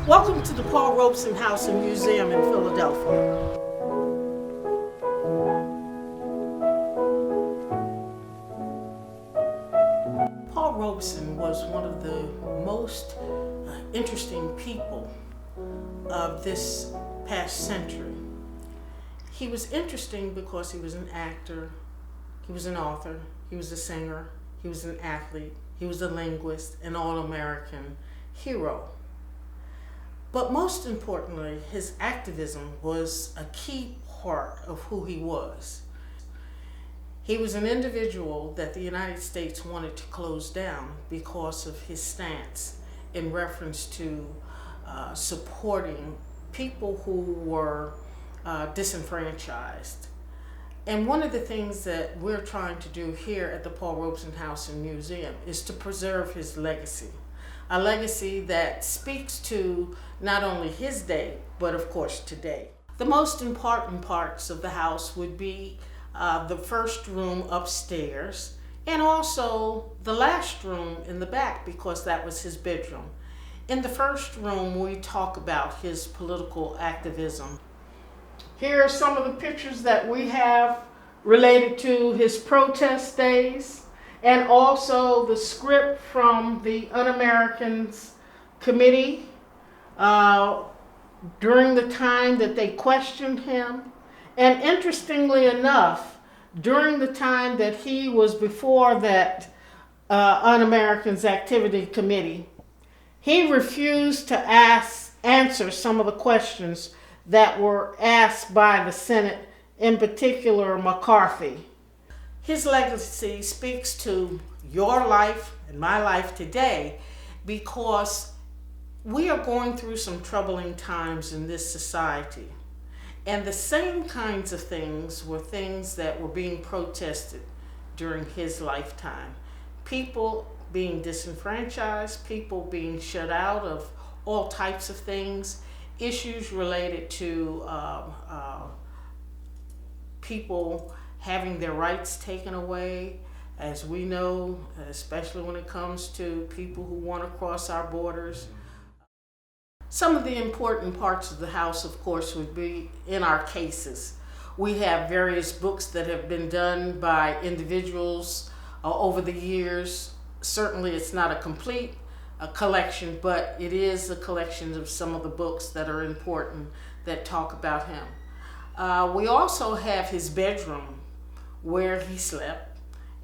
Welcome to the Paul Robeson House Museum in Philadelphia. Paul Robeson was one of the most interesting people of this past century. He was interesting because he was an actor, he was an author, he was a singer, he was an athlete, he was a linguist, an all-American hero. But most importantly, his activism was a key part of who he was. He was an individual that the United States wanted to close down because of his stance in reference to supporting people who were disenfranchised. And one of the things that we're trying to do here at the Paul Robeson House and Museum is to preserve his legacy. A legacy that speaks to not only his day, but of course today. The most important parts of the house would be the first room upstairs and also the last room in the back, because that was his bedroom. In the first room, we talk about his political activism. Here are some of the pictures that we have related to his protest days, and also the script from the Un-Americans Committee during the time that they questioned him. And interestingly enough, during the time that he was before that Un-Americans Activity Committee, he refused to answer some of the questions that were asked by the Senate, in particular McCarthy. His legacy speaks to your life and my life today, because we are going through some troubling times in this society. And the same kinds of things were things that were being protested during his lifetime. People being disenfranchised, people being shut out of all types of things, issues related to people having their rights taken away, as we know, especially when it comes to people who want to cross our borders. Some of the important parts of the house, of course, would be in our cases. We have various books that have been done by individuals over the years. Certainly it's not a complete collection, but it is a collection of some of the books that are important that talk about him. We also have his bedroom where he slept,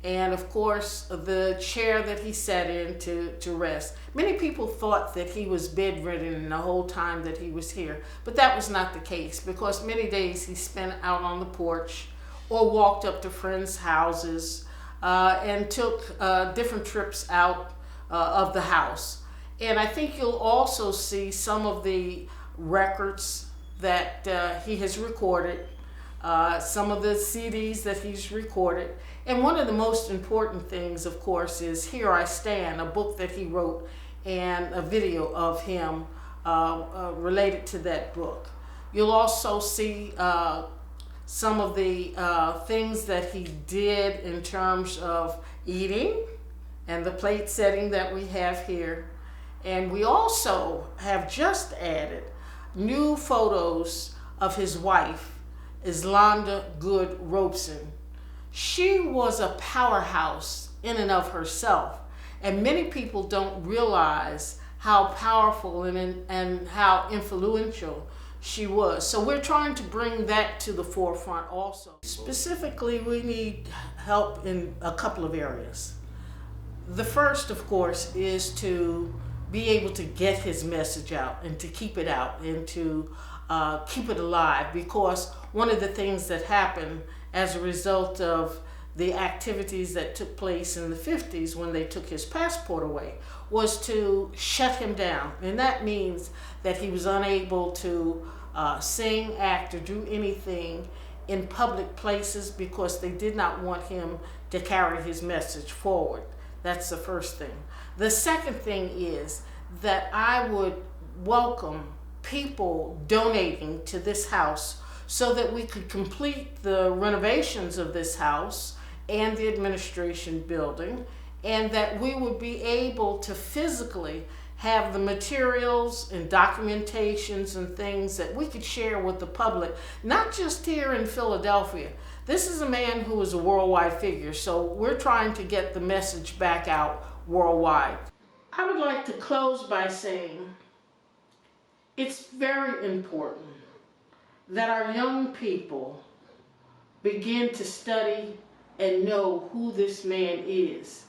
and of course the chair that he sat in to rest. Many people thought that he was bedridden the whole time that he was here, but that was not the case, because many days he spent out on the porch or walked up to friends' houses and took different trips out of the house. And I think you'll also see some of the records that he has recorded, some of the CDs that he's recorded. And one of the most important things, of course, is Here I Stand, a book that he wrote, and a video of him related to that book. You'll also see some of the things that he did in terms of eating and the plate setting that we have here. And we also have just added new photos of his wife, Islanda Good Robeson. She was a powerhouse in and of herself, and many people don't realize how powerful and how influential she was. So we're trying to bring that to the forefront also. Specifically, we need help in a couple of areas. The first, of course, is to be able to get his message out and to keep it out and to keep it alive, because one of the things that happened as a result of the activities that took place in the 50s when they took his passport away was to shut him down. And that means that he was unable to sing, act, or do anything in public places because they did not want him to carry his message forward. That's the first thing. The second thing is that I would welcome people donating to this house so that we could complete the renovations of this house and the administration building, and that we would be able to physically have the materials and documentations and things that we could share with the public, not just here in Philadelphia. This is a man who is a worldwide figure, so we're trying to get the message back out worldwide. I would like to close by saying it's very important that our young people begin to study and know who this man is.